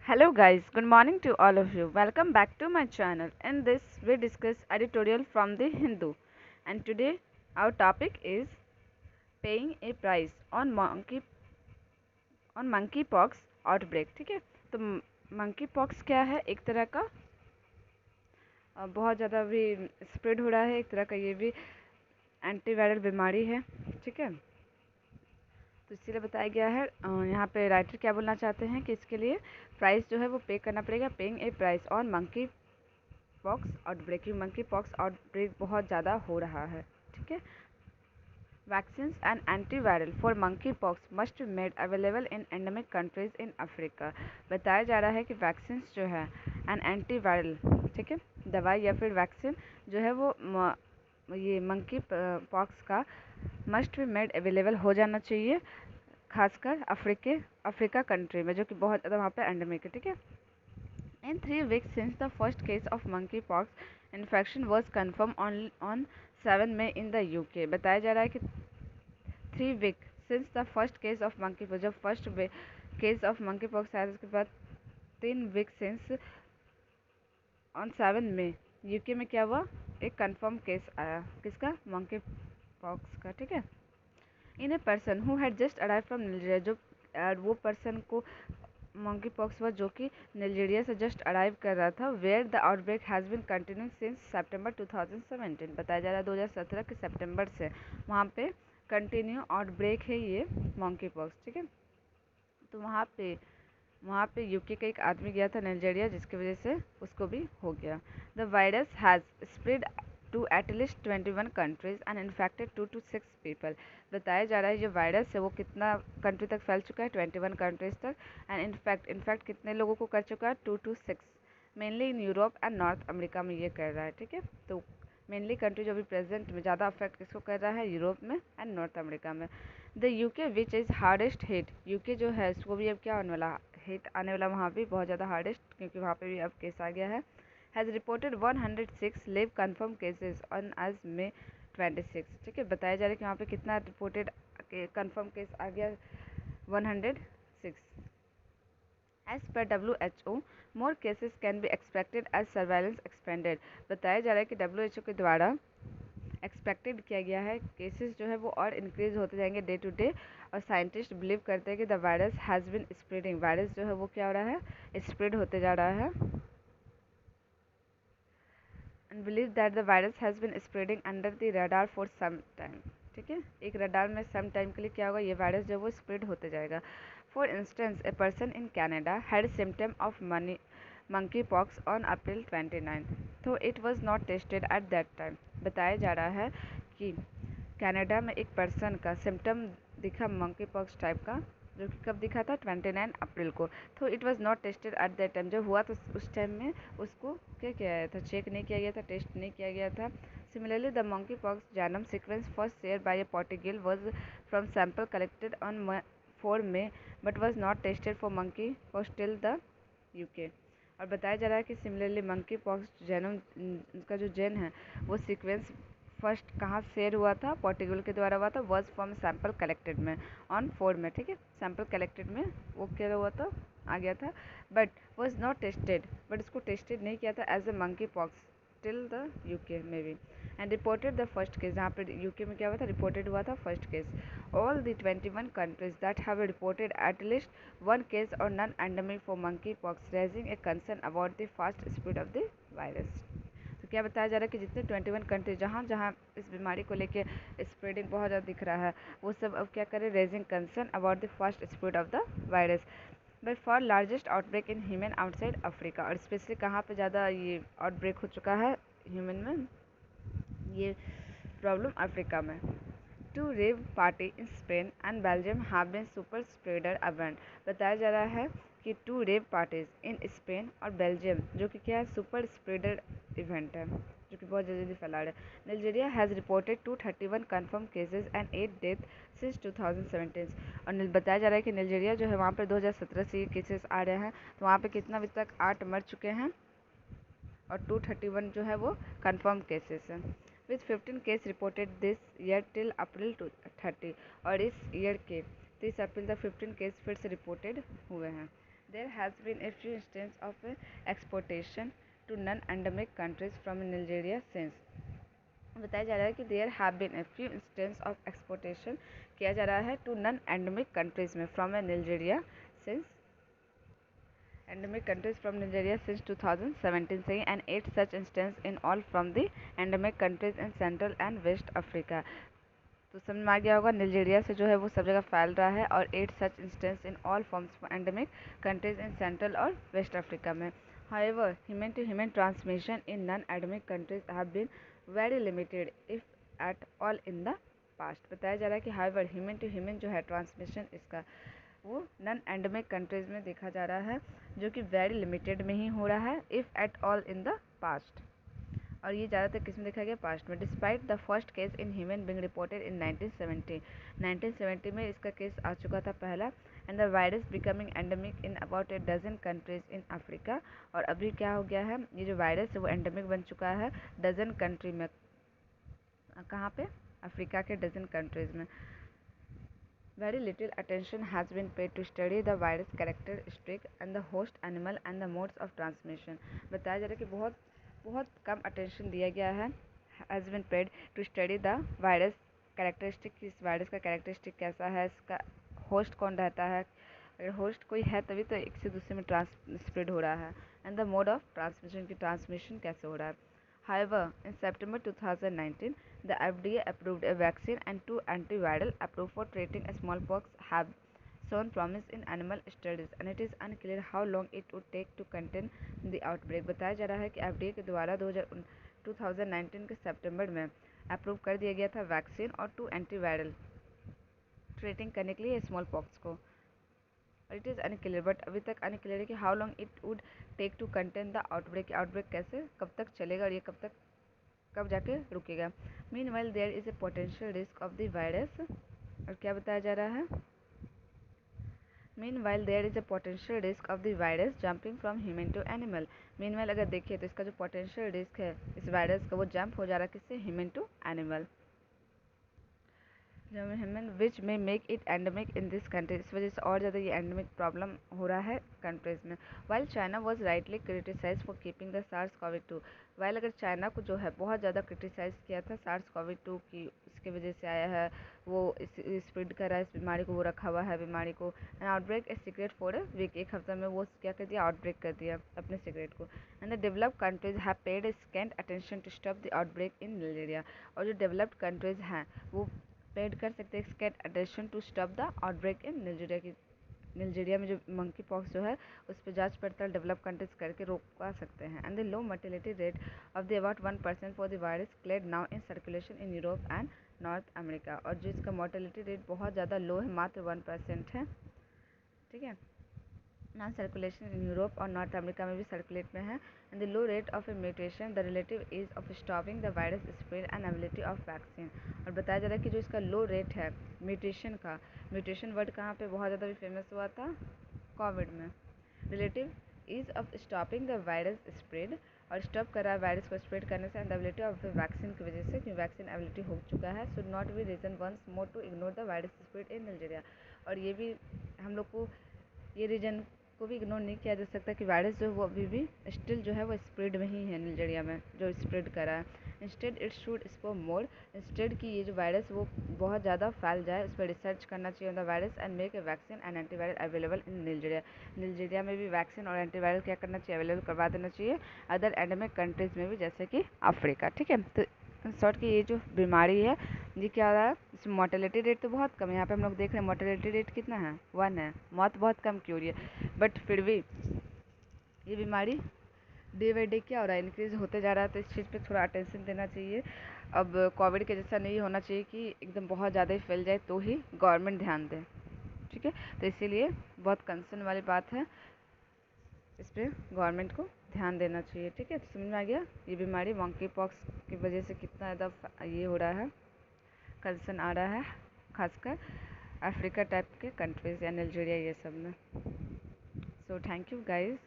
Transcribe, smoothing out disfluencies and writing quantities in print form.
Hello guys, good morning to all of you. Welcome back to my channel. In this we discuss editorial from the Hindu, and today our topic is paying a price on monkey pox outbreak. ठीक है, तो monkey pox क्या है? एक तरह का बहुत ज़्यादा भी स्प्रेड हो रहा है, एक तरह का ये भी एंटीवायरल बीमारी है। ठीक है, तो इसीलिए बताया गया है। यहाँ पे राइटर क्या बोलना चाहते हैं कि इसके लिए प्राइस जो है वो पे करना पड़ेगा, paying A price on monkey pox outbreak. Monkey pox outbreak बहुत ज़्यादा हो रहा है। ठीक है, vaccines and antiviral for monkey pox must be made available in endemic countries in Africa. बताया जा रहा है कि वैक्सीन्स जो है एंड एंटीवायरल, ठीक है, दवाई या फिर वैक्सीन जो है वो ये मंकी पॉक्स का मस्ट बी मेड अवेलेबल हो जाना चाहिए, खासकर अफ्रीका कंट्री में, जो कि बहुत ज़्यादा वहाँ पे एंडेमिक है। ठीक है, in 3 weeks since the first case of monkeypox infection was confirmed on 7 May in the UK। बताया जा रहा है कि 3 week since the first case of monkeypox, जब फर्स्ट केस ऑफ monkeypox आया उसके बाद 3 week since ऑन 7 में यूके में क्या हुआ, एक कंफर्म केस आया, किसका? monkeypox का। ठीक है, in a person who had just arrive from Nigeria, जो वो पर्सन को मंकी पॉक्स हुआ जो कि नाइजीरिया से जस्ट अराइव कर रहा था। Where the outbreak has been continuing since September 2017। बताया जा रहा है 2017 के सितंबर से वहाँ पे कंटिन्यू आउटब्रेक है ये मंकी पॉक्स। ठीक है, तो वहाँ पे यूके का एक आदमी गया था नाइजीरिया, जिसकी वजह से उसको भी हो गया। The virus has spread to at least 21 countries and infected 2 to 6 people. बताया जा रहा है ये वायरस है वो कितना कंट्री तक फैल चुका है, 21 कंट्रीज तक, एंड इनफैक्ट कितने लोगों को कर चुका है, 2 to 6, mainly in Europe and North America में ये कर रहा है। ठीक है, तो मेनली कंट्री जो अभी प्रेजेंट में ज़्यादा अफेक्ट किसको कर रहा है, यूरोप में एंड नॉर्थ अमेरिका में। The UK which is hardest hit, UK जो है इसको भी अब क्या होने वाला, हिट आने वाला, वहाँ भी बहुत ज़्यादा हार्डेस्ट, क्योंकि वहाँ पे भी अब केस आ गया है। Has reported 106 live confirmed cases on as May 26। ठीक है, बताया जा रहा है कि वहाँ पे कितना रिपोर्टेड कन्फर्म केस आ गया, 106। As per WHO more cases can be expected as surveillance expanded. बताया जा रहा है कि WHO के द्वारा एक्सपेक्टेड किया गया है केसेस जो है वो और इंक्रीज होते जाएंगे डे टू डे, और साइंटिस्ट बिलीव करते हैं कि the virus has been spreading, virus जो है वो क्या हो रहा है, स्प्रेड होते जा रहा है, and believe that the virus has been spreading under the radar for some time. ठीक है, एक रडार में सम टाइम के लिए क्या होगा, ये वायरस जो है वो स्प्रेड होते जाएगा। For instance a person in Canada had symptom of monkey pox on April 29, तो it was not tested at that time. बताया जा रहा है कि कनाडा में एक पर्सन का सिम्टम दिखा मंकी पॉक्स टाइप का, जो कि कब दिखा था, 29 अप्रैल को। तो it was not tested at that time, जब हुआ तो उस टाइम में उसको क्या किया गया था, चेक नहीं किया गया था, टेस्ट नहीं किया गया था। Similarly the monkeypox genome sequence first shared by a Portugal was from sample collected on 4 May but was not tested for monkeypox till the UK. और बताया जा रहा है कि सिमिलरली मंकी पॉक्स जेनोम का जो जेन है वो सीक्वेंस फर्स्ट कहाँ शेयर हुआ था, पोर्टिगल के द्वारा हुआ था, वर्ज फ्रॉम सैंपल कलेक्टेड में ऑन 4 में। ठीक है, सैंपल कलेक्टेड में वो क्या हुआ था, आ गया था, but was not tested, but इसको टेस्टेड नहीं किया था as a monkeypox till the UK में भी, and reported the first case, जहाँ पे यूके में क्या हुआ था, रिपोर्टेड हुआ था first case. All the 21 countries that have reported at least one case और non endemic for monkeypox, raising a concern about the fast spread of the virus. तो क्या बताया जा रहा है कि जितने 21 कंट्री जहाँ जहाँ इस बीमारी को लेके स्प्रेडिंग बहुत ज़्यादा दिख रहा है, वो सब अब क्या करें, raising concern about the fast spread of the virus by for largest outbreak in human outside Africa. और स्पेशली कहाँ पे ज़्यादा ये आउटब्रेक हो चुका है ह्यूमन में, ये प्रॉब्लम अफ्रीका में। Two rave party in Spain and Belgium have been super spreader event. बताया जा रहा है कि 2 रेव पार्टीज इन स्पेन और बेल्जियम, जो कि क्या है, सुपर स्प्रेडर इवेंट है, जो कि बहुत जल्दी फैला रहा है। Nigeria has reported 231 confirm cases and 8 death since 2017। और बताया जा रहा है कि नाइजीरिया जो है वहाँ पर 2017 से ये केसेस आ रहे हैं, तो वहाँ पे कितना अभी तक 8 मर चुके हैं और 231 जो है वो कन्फर्म केसेस हैं, with 15 case reported this year till April 30। और इस ईयर के 30 अप्रैल तक 15 केस फिर से रिपोर्टेड हुए हैं। There has been a few instances of exportation to non-endemic countries from Nigeria since. बताया जा रहा है कि there have been a few instance of exportation किया जा रहा है टू नॉन एंडेमिक कंट्रीज में from Nigeria since endemic countries from Nigeria since 2017 saying and 8 such instances in all from the endemic countries in Central and West Africa. तो समझ में आ गया होगा निल्जेरिया से जो है वो सब जगह फैल रहा है और 8 such instance in all forms endemic countries in Central और वेस्ट अफ्रीका में. However, human to human transmission in non-endemic countries have been very limited if at all in the past. बताया जा रहा है कि however human to human जो है transmission इसका वो नॉन एंडेमिक कंट्रीज में देखा जा रहा है जो कि वेरी लिमिटेड में ही हो रहा है if at all in the past. और ये ज़्यादातर किस में देखा गया पास्ट में. Despite the first case in human being reported in 1970 में इसका केस आ चुका था पहला. And the virus becoming endemic in about a dozen countries in Africa. और अभी क्या हो गया है ये जो वायरस है वो एंडेमिक बन चुका है डजन कंट्री में. कहाँ पे अफ्रीका के डजन कंट्रीज में. Very little attention has been paid to study the virus characteristic and the host animal and the modes of transmission. बताया जा रहा है कि बहुत कम अटेंशन दिया गया है has been paid to study the virus characteristic. इस वायरस का कैरेक्टरिस्टिक कैसा है, इसका होस्ट कौन रहता है, अगर होस्ट कोई है तभी तो एक से दूसरे में स्प्रेड हो रहा है. And the mode of transmission की ट्रांसमिशन कैसे हो रहा है. However, in September 2019, the FDA approved a vaccine and 2 antiviral approved for treating smallpox have shown promise in animal studies and it is unclear how long it would take to contain the outbreak. बताया जा रहा है कि FDA के द्वारा 2019 के सितंबर में approve कर दिया गया था वैक्सीन और 2 एंटीवायरल ट्रीटिंग करने के लिए स्मॉल पॉक्स को. इट इज़ अनक्लियर बट अभी तक अनक्लियर है कि how long it would take to contain the outbreak. Outbreak कैसे कब तक चलेगा और ये कब जाके रुकेगा. Meanwhile there is a potential risk of the virus. और क्या बताया जा रहा है. Meanwhile there is a potential risk of the virus jumping from human to animal. Meanwhile अगर देखिए तो इसका जो पोटेंशियल रिस्क है इस वायरस का वो जंप हो जा रहा है किससे ह्यूमन टू एनिमल. विच में make it endemic in this country. इस वजह से और ज़्यादा ये एंडेमिक प्रॉब्लम हो रहा है कंट्रीज़ में. While China was rightly criticised for keeping the SARS-CoV-2. While अगर चाइना को जो है बहुत ज़्यादा क्रिटिसाइज किया था SARS-CoV-2 की उसकी वजह से आया है वो स्प्रेड कर रहा है इस बीमारी को, वो रखा हुआ है बीमारी को. And outbreak a secret for a week. एक हफ्ते में वो क्या कर दिया आउटब्रेक कर दिया अपने सीक्रेट को. And the developed countries have paid scant attention to stop the outbreak in Nigeria. और जो डेवलप्ड कंट्रीज हैं वो पेड कर सकते हैं scant attention to stop the outbreak in Nigeria की. निल्जेरिया में जो मंकी पॉक्स जो है उस पर जांच पड़ताल डेवलप कंट्रीज करके रोका सकते हैं. And the low mortality rate of the about 1% for the virus clade now in circulation in Europe and North America. और जो इसका मॉर्टिलिटी रेट बहुत ज़्यादा लो है मात्र 1% है. ठीक है. नॉन सर्कुलेशन इन यूरोप और नॉर्थ अमेरिका में भी सर्कुलेट में है. And the low rate of A mutation the relative is of stopping the virus spread and ability of vaccine. और बताया जा रहा है कि जो इसका लो रेट है म्यूटेशन का, म्यूटेशन वर्ड कहाँ पे बहुत ज़्यादा भी फेमस हुआ था कोविड में. Relative is of stopping the virus spread और स्टॉप कर रहा है वायरस को स्प्रेड करने से. एंड एबिलिटी ऑफ वैक्सीन की वजह से क्योंकि वैक्सीन एबिलिटी हो चुका है should not be reason once more to ignore the virus spread in Nigeria. और ये भी हम लोग को ये रीजन को भी इग्नोर नहीं किया जा सकता कि वायरस जो है वो अभी भी स्टिल जो है वो स्प्रेड में ही है निल्जेरिया में जो स्प्रेड कर रहा है. Instead it should spread more. Instead कि ये जो वायरस वो बहुत ज़्यादा फैल जाए उस पर रिसर्च करना चाहिए the virus and make a vaccine and antiviral available in Nigeria. Nigeria में भी वैक्सीन और एंटीवायरल क्या करना चाहिए अवेलेबल करवा देना चाहिए अदर एंडेमिक कंट्रीज़ में भी जैसे कि अफ्रीका. ठीक है. तो शॉर्ट की ये जो बीमारी है ये क्या हो रहा है इसमें मोर्टेलिटी रेट तो बहुत कम है. यहाँ पे हम लोग देख रहे हैं मोर्टेलिटी रेट कितना है 1 है. मौत बहुत कम की हो रही है बट फिर भी ये बीमारी डे बाई डे क्या हो रहा है इंक्रीज़ होते जा रहा है. तो इस चीज़ पे थोड़ा अटेंशन देना चाहिए. अब कोविड के जैसा नहीं होना चाहिए कि एकदम बहुत ज़्यादा ही फैल जाए तो ही गवर्नमेंट ध्यान दे. ठीक है. तो इसीलिए बहुत कंसर्न वाली बात है, इस पर गवर्नमेंट को ध्यान देना चाहिए. ठीक है. तो समझ में आ गया ये बीमारी मंकी पॉक्स की वजह से कितना ज़्यादा ये हो रहा है कंसर्न आ रहा है खासकर अफ्रीका टाइप के कंट्रीज़ या नाइजीरिया ये सब में. So thank you guys.